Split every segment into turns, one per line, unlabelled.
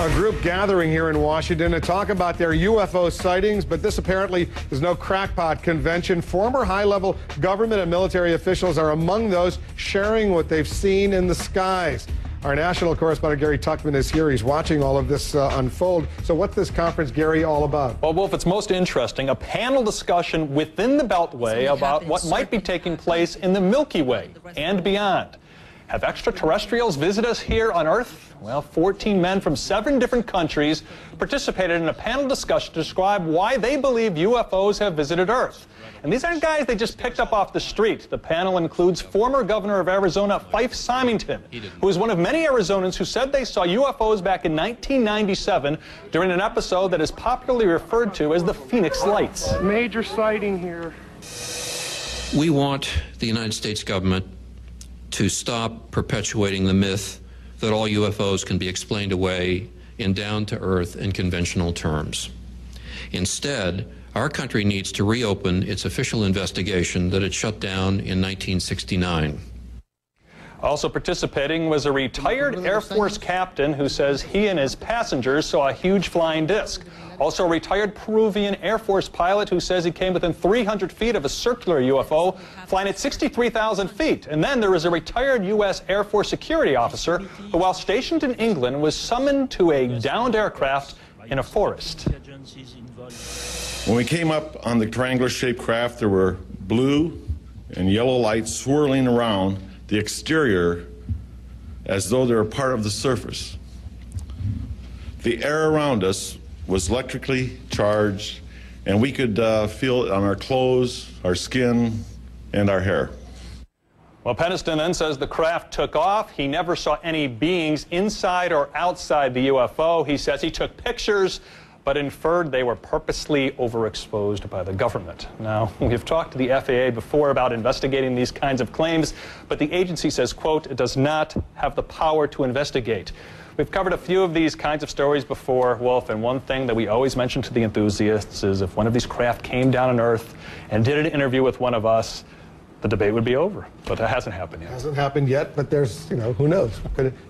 A group gathering here in Washington to talk about their UFO sightings, but this apparently is no crackpot convention. Former high-level government and military officials are among those sharing what they've seen in the skies. Our national correspondent Gary Tuckman is here. He's watching all of this unfold. So what's this conference, Gary, all about?
Well, Wolf, it's most interesting. A panel discussion within the Beltway about what might be taking place in the Milky Way and beyond. Have extraterrestrials visited us here on Earth? Well, 14 men from 7 different countries participated in a panel discussion to describe why they believe UFOs have visited Earth. And these aren't guys they just picked up off the street. The panel includes former governor of Arizona, Fife Symington, who is one of many Arizonans who said they saw UFOs back in 1997 during an episode that is popularly referred to as the Phoenix Lights.
Major sighting here.
We want the United States government to stop perpetuating the myth that all UFOs can be explained away in down-to-earth and conventional terms. Instead, our country needs to reopen its official investigation that it shut down in 1969.
Also participating was a retired Air Force captain who says he and his passengers saw a huge flying disc. Also a retired Peruvian Air Force pilot who says he came within 300 feet of a circular UFO flying at 63,000 feet. And then there was a retired U.S. Air Force security officer who, while stationed in England, was summoned to a downed aircraft in a forest.
When we came up on the triangular-shaped craft, there were blue and yellow lights swirling around the exterior as though they were part of the surface. The air around us was electrically charged, and we could feel it on our clothes, our skin, and our hair.
Well, Peniston then says the craft took off. He never saw any beings inside or outside the UFO. He says he took pictures, but inferred they were purposely overexposed by the government. Now, we've talked to the FAA before about investigating these kinds of claims, but the agency says, quote, it does not have the power to investigate. We've covered a few of these kinds of stories before, Wolf, and one thing that we always mention to the enthusiasts is if one of these craft came down on Earth and did an interview with one of us, the debate would be over. But that hasn't happened yet.
Hasn't happened yet, but there's, who knows?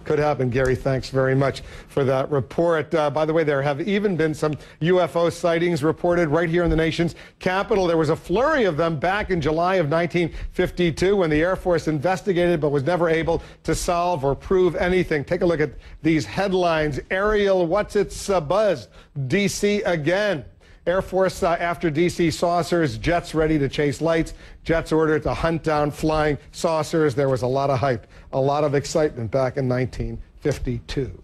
Could happen. Gary, thanks very much for that report. By the way, there have even been some UFO sightings reported right here in the nation's capital. There was a flurry of them back in July of 1952 when the Air Force investigated but was never able to solve or prove anything. Take a look at these headlines. Aerial, what's its buzz? D.C. again. Air Force after D.C. saucers, jets ready to chase lights, jets ordered to hunt down flying saucers. There was a lot of hype, a lot of excitement back in 1952.